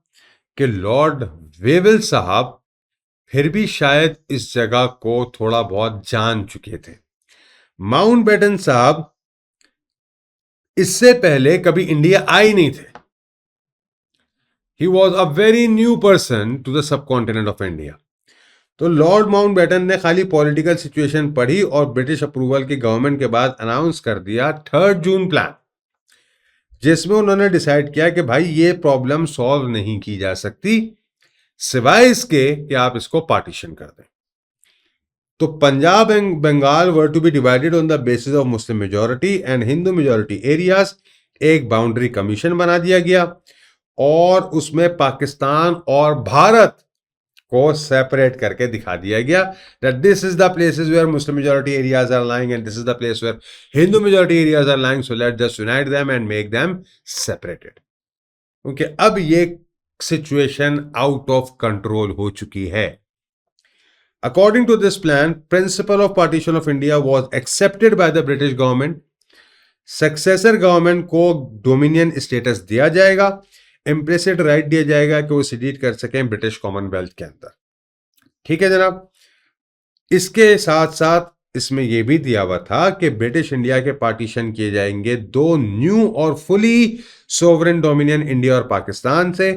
Speaker 1: कि लॉर्ड वेवल साहब फिर भी शायद इस जगह को थोड़ा बहुत जान चुके थे। माउंटबेटन साहब इससे पहले कभी इंडिया आए नहीं थे। He was a very new person to the subcontinent of India. तो लॉर्ड माउंटबेटन ने खाली पॉलिटिकल सिचुएशन पढ़ी और ब्रिटिश अप्रूवल की गवर्नमेंट के बाद अनाउंस कर दिया 3 जून प्लान, जिसमें उन्होंने डिसाइड किया कि भाई ये प्रॉब्लम सॉल्व नहीं की जा सकती सिवाय इसके कि आप इसको पार्टीशन कर दें। तो Punjab and Bengal were to be divided on the basis of Muslim majority and Hindu majority areas. एक बाउंड्री कमीशन बना दिया गया और उसमें पाकिस्तान और भारत को सेपरेट करके दिखा दिया गया that this is the places where Muslim majority areas are lying and this is the place where Hindu majority areas are lying, so let's just unite them and make them separated. क्योंकि अब ये situation out of control हो चुकी है। According to this plan, principle of partition of India was accepted by the British government. Successor government को dominion status दिया जाएगा, implicit right दिया जाएगा कि वो सीडीड कर सकें ब्रिटिश कॉमनवेल्थ के अंदर। ठीक है जनाब। इसके साथ साथ इसमें यह भी दिया हुआ था कि ब्रिटिश इंडिया के पार्टीशन किए जाएंगे 2 न्यू और फुली सोवरेन डोमिनियन इंडिया और पाकिस्तान से,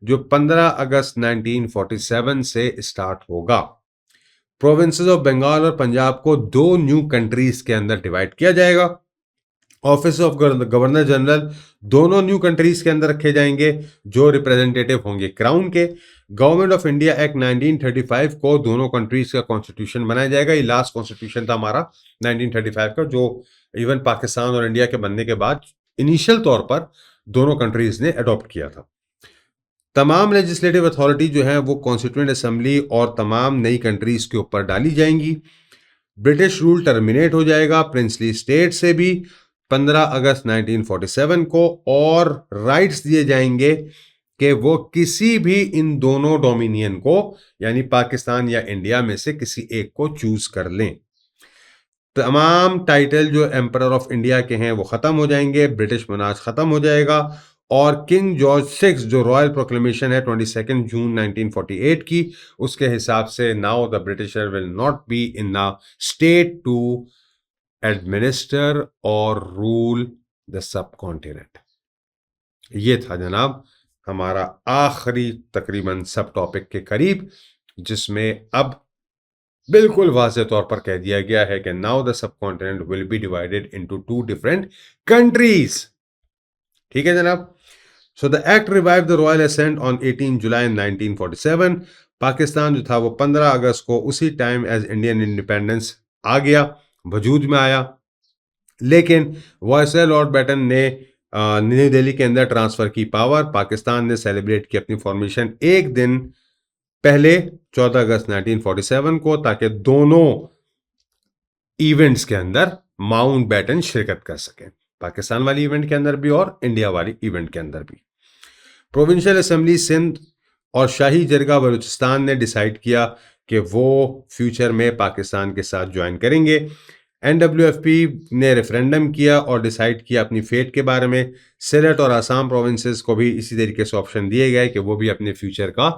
Speaker 1: जो 15 अगस्त 1947 से स्टार्ट होगा। प्रोविंसेस ऑफ बंगाल और पंजाब को 2 न्यू कंट्रीज के अंदर डिवाइड किया जाएगा। ऑफिस ऑफ गवर्नर जनरल दोनों न्यू कंट्रीज के अंदर रखे जाएंगे जो रिप्रेजेंटेटिव होंगे क्राउन के। गवर्नमेंट ऑफ इंडिया एक्ट 1935 को दोनों कंट्रीज का कॉन्स्टिट्यूशन बनाया जाएगा। ये लास्ट कॉन्स्टिट्यूशन था हमारा 1935 का, जो इवन पाकिस्तान और इंडिया के बनने के बाद इनिशियल तौर पर दोनों कंट्रीज ने अडॉप्ट किया था। तमाम लेजिस्लेटिव अथॉरिटी जो है वो कॉन्स्टिट्यूएंट असेंबली और तमाम नई कंट्रीज के ऊपर डाली जाएंगी। ब्रिटिश रूल टर्मिनेट हो जाएगा प्रिंसली स्टेट से भी 15 अगस्त 1947 को, और राइट्स दिए जाएंगे कि वो किसी भी इन दोनों डोमिनियन को, यानी पाकिस्तान या इंडिया में से किसी एक को चूज कर लें। तमाम टाइटल जो एम्परर ऑफ इंडिया के हैं वो खत्म हो जाएंगे, ब्रिटिश मोनार्च खत्म हो जाएगा, और किंग जॉर्ज सिक्स जो रॉयल प्रोक्लेमेशन है 22 जून 1948 की, उसके हिसाब से now the Britisher will not be in a state to administer और रूल द सब कॉन्टिनेंट। ये था जनाब हमारा आखिरी तकरीबन सब टॉपिक के करीब, जिसमें अब बिल्कुल वाज़ेह तौर पर कह दिया गया है कि now the subcontinent will be divided into 2 different countries. ठीक है जनाब। So the act revive the royal assent on 18 जुलाई 1947। पाकिस्तान जो था वो 15 अगस्त को उसी टाइम एज इंडियन इंडिपेंडेंस आ गया, वजूद में आया। लेकिन वायसराय लॉर्ड बैटन ने न्यू दिल्ली के अंदर ट्रांसफर की पावर। पाकिस्तान ने सेलिब्रेट की अपनी फॉर्मेशन एक दिन पहले 14 अगस्त 1947 को, ताकि दोनों इवेंट्स के अंदर माउंट बैटन शिरकत कर सके, पाकिस्तान वाली इवेंट के अंदर भी और इंडिया वाली इवेंट के अंदर भी। प्रोविंशियल असेंबली सिंध और शाही जरगा बलूचिस्तान ने डिसाइड किया कि वो फ्यूचर में पाकिस्तान के साथ ज्वाइन करेंगे। NWFP ने रेफरेंडम किया और डिसाइड किया अपनी फेट के बारे में। सिलेट और आसाम प्रोविंसेस को भी इसी तरीके से ऑप्शन दिए गए कि वो भी अपने फ्यूचर का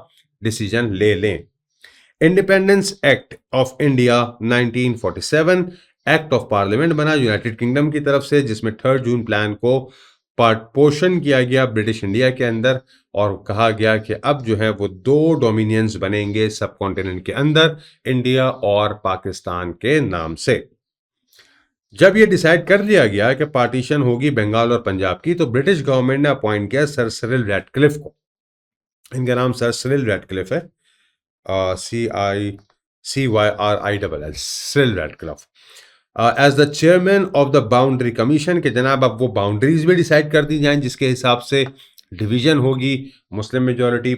Speaker 1: डिसीजन ले लें। Independence act of India 1947 act of parliament बना यूनाइटेड किंगडम की तरफ से, जिसमें 3 जून प्लान को पार्टपोर्शन किया गया ब्रिटिश इंडिया के अंदर, और कहा गया कि अब जो है वो 2 डोमिनियंस बनेंगे सब कॉन्टिनेंट के अंदर, इंडिया और पाकिस्तान के नाम से। जब ये डिसाइड कर लिया गया कि पार्टीशन होगी बंगाल और पंजाब की, तो ब्रिटिश गवर्नमेंट ने अपॉइंट किया सर सिरिल रैडक्लिफ को। इनका नाम सर सिरिल रैडक्लिफ है, CYRILL, Cyril Radcliffe, as the chairman of the boundary commission, के जनाब अब वो बाउंड्रीज भी डिसाइड कर दी जाएं जिसके हिसाब से डिवीजन होगी मुस्लिम मेजॉरिटी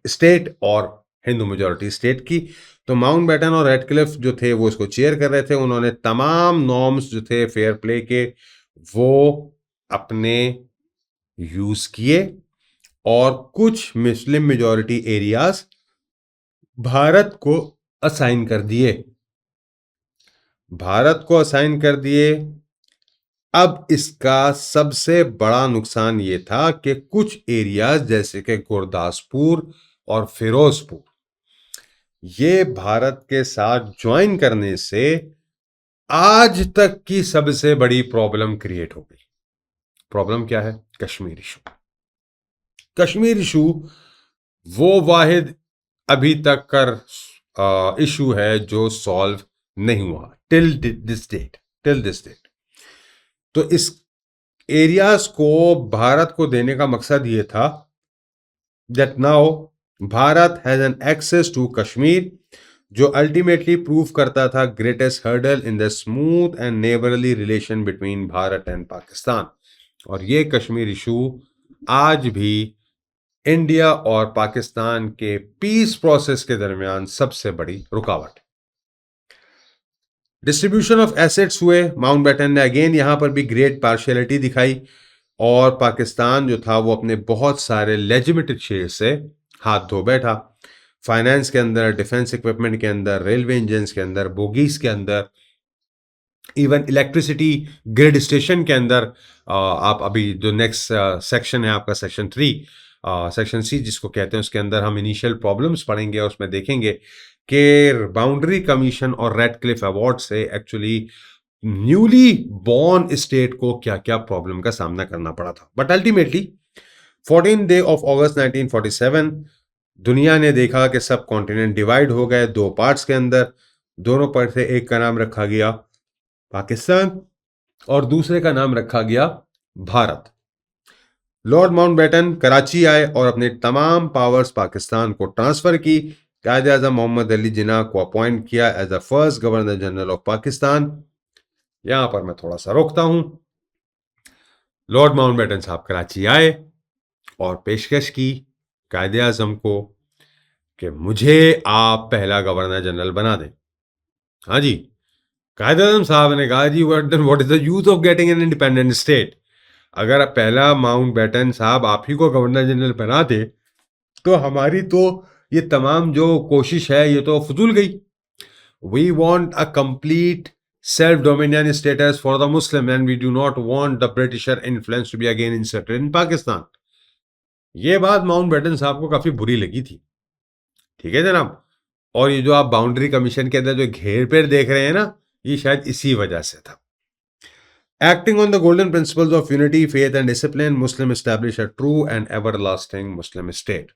Speaker 1: स्टेट और हिंदू मेजॉरिटी स्टेट की। तो माउंट बैटन और रेडक्लिफ जो थे वो इसको चेयर कर रहे थे। उन्होंने तमाम नॉर्म्स जो थे फेयर प्ले के वो अपने यूज किए, और कुछ मुस्लिम मेजॉरिटी एरियाज भारत को असाइन कर दिए। भारत को असाइन कर दिए। अब इसका सबसे बड़ा नुकसान ये था कि कुछ एरियाज जैसे कि गुरदासपुर और फिरोजपुर, ये भारत के साथ ज्वाइन करने से आज तक की सबसे बड़ी प्रॉब्लम क्रिएट हो गई। प्रॉब्लम क्या है? कश्मीर इशू। कश्मीर इशू वो वाहिद अभी तक का इशू है जो सॉल्व नहीं हुआ टिल दिस डेट। तो इस एरियाज को भारत को देने का मकसद ये था that now Bharat has an access to Kashmir, जो अल्टीमेटली प्रूव करता था greatest hurdle in the smooth and neighbourly relation between Bharat and Pakistan. और ये कश्मीर इशू आज भी इंडिया और पाकिस्तान के पीस प्रोसेस के दरमियान सबसे बड़ी रुकावट। डिस्ट्रीब्यूशन ऑफ एसेट्स हुए। माउंट बैटन ने अगेन यहां पर भी ग्रेट पार्शियलिटी दिखाई, और पाकिस्तान जो था वो अपने बहुत सारे लेजिटिमेट शेयर से हाथ धो बैठा। फाइनेंस के अंदर, डिफेंस इक्विपमेंट के अंदर, रेलवे इंजन के अंदर, बोगीज के अंदर, इवन इलेक्ट्रिसिटी ग्रिड स्टेशन के अंदर। आप अभी जो नेक्स्ट सेक्शन है आपका सेक्शन 3, सेक्शन C जिसको कहते हैं, उसके अंदर हम इनिशियल प्रॉब्लम्स पढ़ेंगे और उसमें देखेंगे कि बाउंड्री कमीशन और रेडक्लिफ अवार्ड से एक्चुअली न्यूली बॉर्न स्टेट को क्या क्या प्रॉब्लम का सामना करना पड़ा था। बट अल्टीमेटली 14 डे ऑफ अगस्त 1947 दुनिया ने देखा कि सब कॉन्टिनेंट डिवाइड हो गए 2 पार्ट्स के अंदर। दोनों पर से एक का नाम रखा गया पाकिस्तान और दूसरे का नाम रखा गया भारत। लॉर्ड माउंटबेटन कराची आए और अपने तमाम पावर्स पाकिस्तान को ट्रांसफर की। कायदे आज़म मोहम्मद अली जिन्ना को अपॉइंट किया as the first governor general of Pakistan. यहां पर मैं थोड़ा सा रोकता हूं। लॉर्ड माउंटबेटन साहब कराची आए और पेशकश की कायदे आजम को कि मुझे आप पहला गवर्नर जनरल बना दें। हाँ जी, कायदे आजम साहब ने कहा जी what is the use of getting an independent state. अगर पहला माउंटबेटन साहब आप ही को गवर्नर जनरल बना दे तो हमारी तो ये तमाम जो कोशिश है ये तो फजूल गई। We want a complete self dominion status for the Muslim and we do not want the Britisher influence to be again inserted in Pakistan। ये बात माउंटबेटन साहब को काफी बुरी लगी थी। ठीक है जनाब। और ये जो आप बाउंड्री कमीशन के अंदर जो घेर पेर देख रहे हैं ना, ये शायद इसी वजह से था। Acting on the golden principles of unity, faith and discipline, Muslim establish a true and everlasting Muslim state।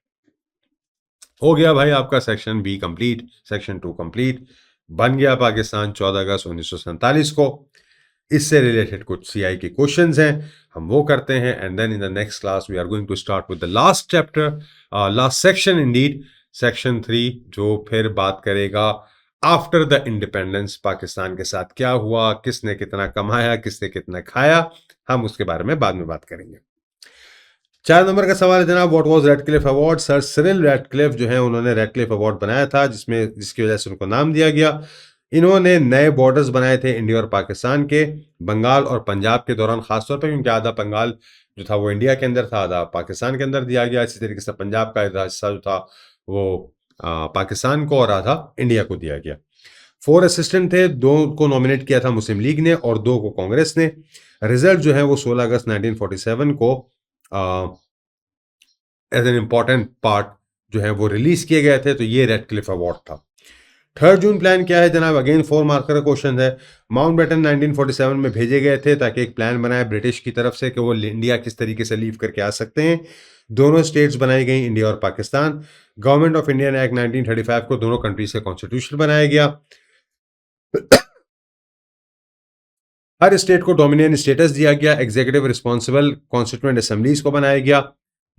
Speaker 1: हो गया भाई आपका section B complete, section 2 complete. बन गया पाकिस्तान 14 अगस्त 1947 को। इससे रिलेटेड कुछ सीआई के क्वेश्चंस हैं, हम वो करते हैं and then in the next class we are going to start with the last chapter, last section indeed, section 3, जो फिर बात करेगा आफ्टर द इंडिपेंडेंस पाकिस्तान के साथ क्या हुआ, किसने कितना कमाया, किसने कितना खाया, हम उसके बारे में बाद में बात करेंगे। 4 नंबर का सवाल है जनाब, what was Radcliffe award. Sir Cyril Radcliffe जो है उन्होंने रेडक्लिफ अवार्ड बनाया था जिसकी वजह से उनको नाम दिया गया। इन्होंने नए बॉर्डर्स बनाए थे इंडिया और पाकिस्तान के, बंगाल और पंजाब के दौरान खासतौर पर, क्योंकि आधा बंगाल जो था वो इंडिया के अंदर था, आधा पाकिस्तान के अंदर दिया गया। इसी तरीके से पंजाब का आधा हिस्सा जो था वो पाकिस्तान को और आधा इंडिया को दिया गया। 4 असिस्टेंट थे, 2 को नॉमिनेट किया था मुस्लिम लीग ने और 2 को कांग्रेस ने। रिजल्ट जो है वो 16 अगस्त 1947 को एज एन इम्पॉर्टेंट पार्ट जो है वो रिलीज किए गए थे। तो ये रेडक्लिफ अवार्ड था। 3 जून प्लान क्या है जनाब, अगेन 4 मार्कर का क्वेश्चन है। माउंटबेटन 1947 में भेजे गए थे ताकि एक प्लान बनाए ब्रिटिश की तरफ से कि वो इंडिया किस तरीके से लीव करके आ सकते हैं। दोनों स्टेट्स बनाई गई, इंडिया और Pakistan. Government of Indian act 1935 को दोनों कंट्रीज का कॉन्स्टिट्यूशन बनाया गया। हर स्टेट को डोमिनियन स्टेटस दिया गया। एग्जीक्यूटिव रिस्पॉन्सिबल कॉन्स्टिट्यूएंट असेंबलीज को बनाया गया।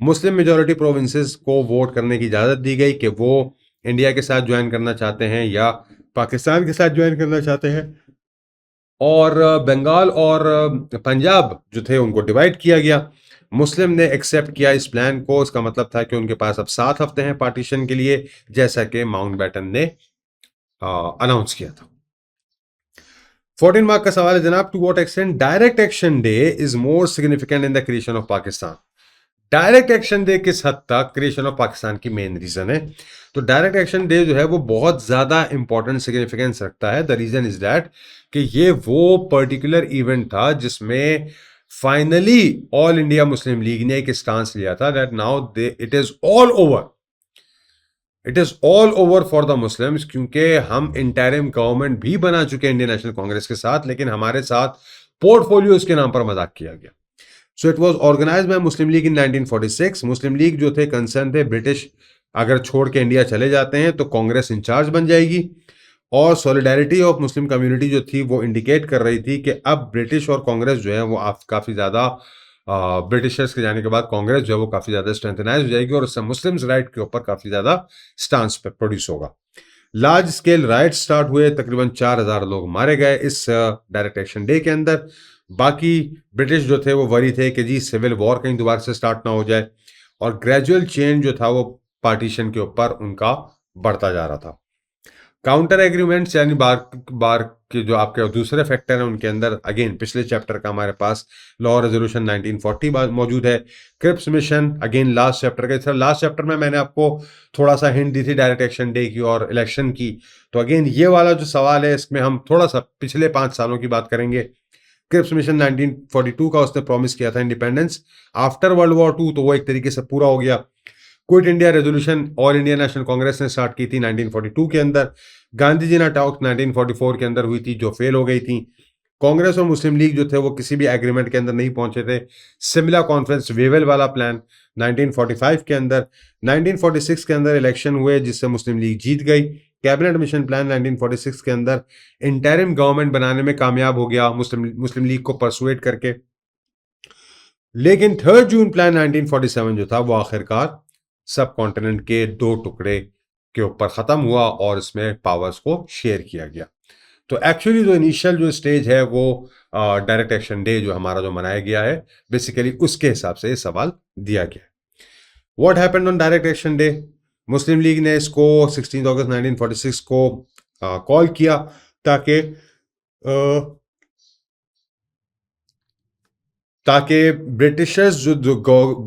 Speaker 1: मुस्लिम मेजोरिटी प्रोविंसेस को वोट करने की इजाजत दी गई कि वो इंडिया के साथ ज्वाइन करना चाहते हैं या पाकिस्तान के साथ ज्वाइन करना चाहते हैं। और बंगाल और पंजाब जो थे उनको डिवाइड किया गया। मुस्लिम ने एक्सेप्ट किया इस प्लान को। इसका मतलब था कि उनके पास अब 7 हफ्ते हैं पार्टीशन के लिए, जैसा कि माउंटबेटन ने अनाउंस किया था। 14 मार्क का सवाल है जनाब, to what extent direct action day is more significant in the creation of Pakistan. Direct action day किस हद तक क्रिएशन ऑफ पाकिस्तान की मेन रीजन है। तो डायरेक्ट एक्शन डे जो है वो बहुत ज्यादा इंपॉर्टेंट सिग्निफिकेंस रखता है। द रीजन इज दैट कि ये वो पर्टिकुलर इवेंट था जिसमें finally all India Muslim league ने एक स्टांस लिया था that now it is all over, it is all over for the Muslims. क्योंकि हम इंटरिम गवर्नमेंट भी बना चुके हैं इंडियन नेशनल कांग्रेस के साथ, लेकिन हमारे साथ पोर्टफोलियोज के नाम पर मजाक किया गया। So it was organised by Muslim League in 1946। Muslim League जो थे कंसर्न थे ब्रिटिश अगर छोड़ के इंडिया चले जाते हैं तो कांग्रेस इंचार्ज बन जाएगी। और सॉलिडारिटी ऑफ मुस्लिम कम्युनिटी जो थी वो इंडिकेट कर रही थी कि अब ब्रिटिश और कांग्रेस जो है वो काफ़ी ज़्यादा ब्रिटिशर्स के जाने के बाद कांग्रेस जो है वो काफ़ी ज़्यादा स्ट्रेंथनाइज हो जाएगी और उससे मुस्लिम्स राइट के ऊपर काफ़ी ज़्यादा स्टांस प्रोड्यूस होगा। लार्ज स्केल राइट स्टार्ट हुए, तकरीबन 4000 लोग मारे गए इस डायरेक्ट एक्शन डे के अंदर। बाकी ब्रिटिश जो थे वो वरी थे कि जी सिविल वॉर कहीं दोबारा से स्टार्ट ना हो जाए। और ग्रेजुअल चेंज जो था वो पार्टीशन के ऊपर उनका बढ़ता जा रहा था। काउंटर एग्रीमेंट्स यानी बार बार के जो आपके दूसरे फैक्टर हैं उनके अंदर अगेन पिछले चैप्टर का हमारे पास लॉ रेजोल्यूशन 1940 मौजूद है। Cripps mission again last chapter का। सर लास्ट चैप्टर में मैंने आपको थोड़ा सा हिंट दी थी डायरेक्ट एक्शन डे की और इलेक्शन की। तो अगेन ये वाला जो सवाल है इसमें हम थोड़ा सा पिछले 5 सालों की बात करेंगे। क्रिप्स मिशन 1942 का उसने प्रॉमिस किया था इंडिपेंडेंस आफ्टर वर्ल्ड वॉर 2, तो वो एक तरीके से पूरा हो गया। Quit India resolution all India national Congress ने स्टार्ट की थी 1942 के अंदर। गांधी जी टॉक 1944 के अंदर हुई थी जो फेल हो गई थी। कांग्रेस और मुस्लिम लीग जो थे वो किसी भी एग्रीमेंट के अंदर नहीं पहुंचे थे। सिमला कॉन्फ्रेंस वेवेल वाला प्लान 1945 के अंदर। 1946 के अंदर इलेक्शन हुए जिससे मुस्लिम लीग जीत गई। कैबिनेट मिशन प्लान 1946 के अंदर इंटरिम गवर्नमेंट बनाने में कामयाब हो गया मुस्लिम लीग को परसुएट करके। लेकिन 3 जून प्लान 1947 जो था वो आखिरकार सब कॉन्टिनेंट के 2 टुकड़े के ऊपर खत्म हुआ और इसमें पावर्स को शेयर किया गया। तो एक्चुअली जो इनिशियल जो स्टेज है वो डायरेक्ट एक्शन डे जो हमारा जो मनाया गया है, बेसिकली उसके हिसाब से ये सवाल दिया गया है। What happened on direct action day? Muslim league ने इसको 16 अगस्त 1946 को कॉल किया ताकि ताकि ब्रिटिशर्स जो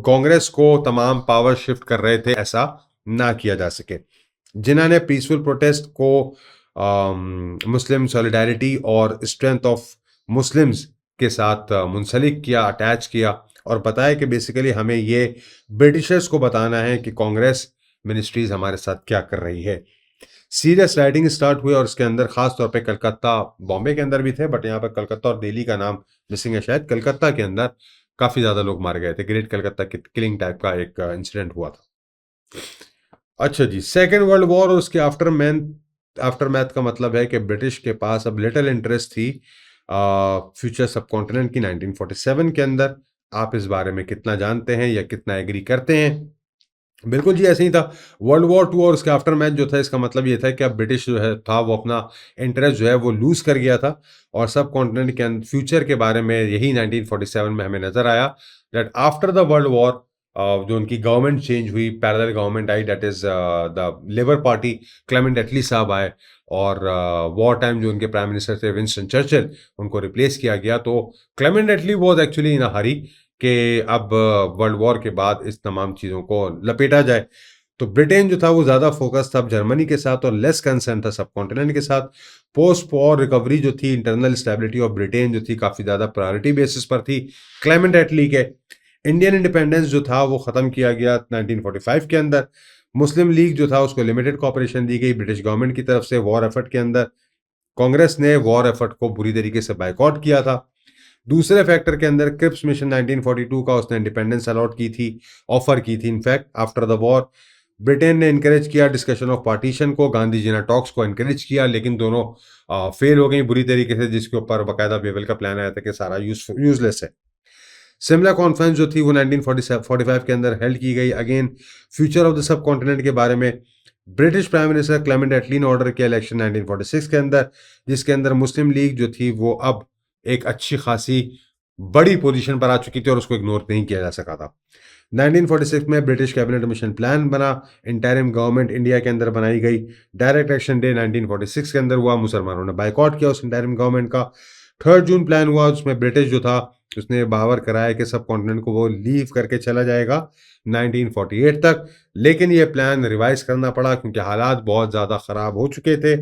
Speaker 1: कांग्रेस को तमाम पावर शिफ्ट कर रहे थे ऐसा ना किया जा सके। जिन्होंने पीसफुल प्रोटेस्ट को मुस्लिम सॉलिडारिटी और स्ट्रेंथ ऑफ मुस्लिम्स के साथ मुंसलिक किया, अटैच किया और बताया कि बेसिकली हमें ये ब्रिटिशर्स को बताना है कि कांग्रेस मिनिस्ट्रीज हमारे साथ क्या कर रही है। सीरियस राइटिंग स्टार्ट हुए और इसके अंदर खास तौर पे कलकत्ता, बॉम्बे के अंदर भी थे, बट यहाँ पर कलकत्ता और दिल्ली का नाम मिसिंग है शायद। कलकत्ता के अंदर काफी ज्यादा लोग मारे गए थे, ग्रेट कलकत्ता किलिंग टाइप का एक इंसिडेंट हुआ था। अच्छा जी, सेकेंड वर्ल्ड वॉर और उसके आफ्टर मैथ का मतलब है कि ब्रिटिश के पास अब लिटिल इंटरेस्ट थी फ्यूचर सब कॉन्टिनेंट की 1947 के अंदर। आप इस बारे में कितना जानते हैं या कितना एग्री करते हैं? बिल्कुल जी, ऐसे ही था। वर्ल्ड वॉर टू और उसके आफ्टर मैच जो था, इसका मतलब ये था कि अब ब्रिटिश जो है था वो अपना इंटरेस्ट जो है वो लूज कर गया था और सब कॉन्टिनेंट के फ्यूचर के बारे में यही 1947 में हमें नजर आया that after the world war जो उनकी गवर्नमेंट चेंज हुई, पैरेलल गवर्नमेंट आई, that is the Labour party, Clement Attlee साहब आए और वॉर टाइम जो उनके प्राइम मिनिस्टर थे विंस्टन चर्चिल, उनको रिप्लेस किया गया। तो Clement Attlee was actually in a hurry कि अब वर्ल्ड वॉर के बाद इस तमाम चीज़ों को लपेटा जाए। तो ब्रिटेन जो था वो ज़्यादा फोकस था अब जर्मनी के साथ और लेस कंसर्न था सब कॉन्टिनेंट के साथ। पोस्ट वॉर रिकवरी जो थी, इंटरनल स्टेबिलिटी ऑफ ब्रिटेन जो थी, काफ़ी ज़्यादा प्रायोरिटी बेसिस पर थी क्लेमेंट एटली के। इंडियन इंडिपेंडेंस जो था वो ख़त्म किया गया 1945 के अंदर। मुस्लिम लीग जो था उसको लिमिटेड कॉपरेशन दी गई ब्रिटिश गवर्नमेंट की तरफ से वॉर एफर्ट के अंदर। कांग्रेस ने वॉर एफर्ट को बुरी तरीके से बाइकआउट किया था। दूसरे फैक्टर के अंदर क्रिप्स मिशन 1942 का उसने इंडिपेंडेंस अलॉट की थी, ऑफर की थी in fact after the war. Britain ने इनकरेज किया डिस्कशन ऑफ पार्टीशन को, गांधी जी ने टॉक्स को इनकरेज किया, लेकिन दोनों फेल हो गई बुरी तरीके से, जिसके ऊपर बाकायदा बेवल का प्लान आया था कि सारा यूजलेस है। सिमला कॉन्फ्रेंस जो थी वो 1945 के अंदर हेल्ड की गई, again future of the sub continent के बारे में। ब्रिटिश प्राइम मिनिस्टर क्लेमेंट एटली ने ऑर्डर किया इलेक्शन 1946 के अंदर, जिसके अंदर मुस्लिम लीग जो थी वो अब एक अच्छी खासी बड़ी पोजीशन पर आ चुकी थी और उसको इग्नोर नहीं किया जा सका था। 1946 में ब्रिटिश कैबिनेट मिशन प्लान बना, इंटरिम गवर्नमेंट इंडिया के अंदर बनाई गई। डायरेक्ट एक्शन डे 1946 के अंदर हुआ, मुसलमानों ने बाइकआउट किया उस इंटरिम गवर्नमेंट का। 3 जून प्लान हुआ, उसमें ब्रिटिश जो था उसने बावर कराया कि सब कॉन्टिनेंट को वो लीव करके चला जाएगा 1948 तक, लेकिन ये प्लान रिवाइज करना पड़ा क्योंकि हालात बहुत ज़्यादा ख़राब हो चुके थे।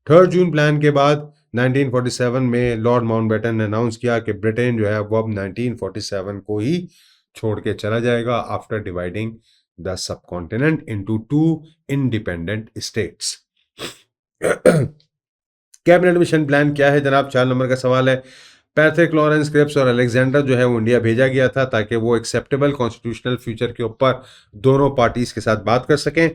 Speaker 1: 3 जून प्लान के बाद 1947 में लॉर्ड माउंटबेटन ने अनाउंस किया कि ब्रिटेन जो है वो अब 1947 को ही छोड़ के चला जाएगा after dividing the sub continent into 2 independent states. Cabinet mission plan क्या है जनाब? 4 नंबर का सवाल है। पैट्रिक लॉरेंस क्रिप्स और अलेक्जेंडर जो है वो इंडिया भेजा गया था ताकि वो एक्सेप्टेबल कॉन्स्टिट्यूशनल फ्यूचर के ऊपर दोनों पार्टीज के साथ बात कर सकें।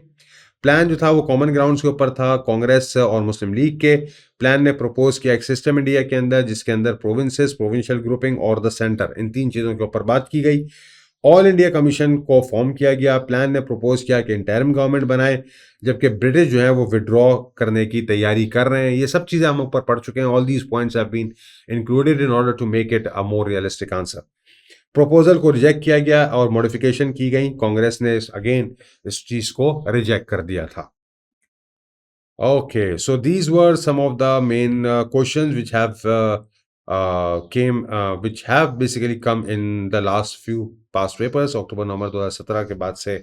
Speaker 1: प्लान जो था वो कॉमन ग्राउंड्स के ऊपर था, कांग्रेस और मुस्लिम लीग के। प्लान ने प्रपोज किया एक सिस्टम इंडिया के अंदर जिसके अंदर प्रोविंसेस, प्रोविंशियल ग्रुपिंग और द सेंटर, इन 3 चीज़ों के ऊपर बात की गई। ऑल इंडिया कमीशन को फॉर्म किया गया। प्लान ने प्रपोज किया कि इंटरिम गवर्नमेंट बनाए, जबकि ब्रिटिश जो है वो विड्रॉ करने की तैयारी कर रहे हैं। ये सब चीज़ें हम ऊपर पढ़ चुके हैं। All these points have been included in order to make it a more realistic answer. Proposal को रिजेक्ट किया गया और मॉडिफिकेशन की गई। कांग्रेस ने अगेन इस चीज को रिजेक्ट कर दिया था। Okay, so these were some of the main questions which have basically come in the last few past papers। अक्टूबर नवंबर 2017 के बाद से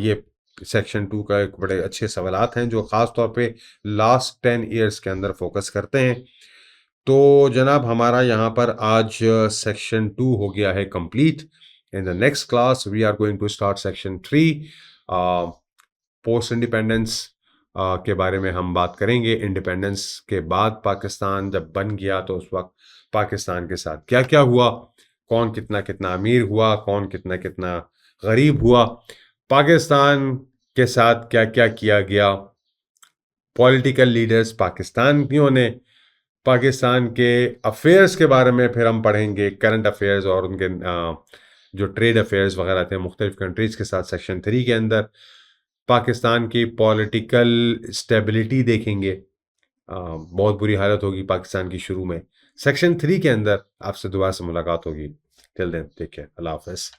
Speaker 1: ये सेक्शन 2 का एक बड़े अच्छे सवालात हैं जो खास तौर पे लास्ट 10 ईयर्स के अंदर फोकस करते हैं। तो जनाब हमारा यहाँ पर आज सेक्शन 2 हो गया है complete. In the next class we are going to start section 3, post independence के बारे में हम बात करेंगे। इंडिपेंडेंस के बाद पाकिस्तान जब बन गया तो उस वक्त पाकिस्तान के साथ क्या क्या हुआ, कौन कितना कितना अमीर हुआ, कौन कितना कितना गरीब हुआ, पाकिस्तान के साथ क्या क्या किया गया, पॉलिटिकल लीडर्स पाकिस्तानियों ने, पाकिस्तान के अफेयर्स के बारे में फिर हम पढ़ेंगे, करंट अफेयर्स और उनके जो ट्रेड अफेयर्स वगैरह थे मुख्तलिफ कंट्रीज़ के साथ सेक्शन 3 के अंदर। पाकिस्तान की पॉलिटिकल स्टेबिलिटी देखेंगे, बहुत बुरी हालत होगी पाकिस्तान की शुरू में। सेक्शन 3 के अंदर आपसे दोबारा से मुलाकात होगी। टिल देन टेक केयर, अल्लाह हाफ़िज़।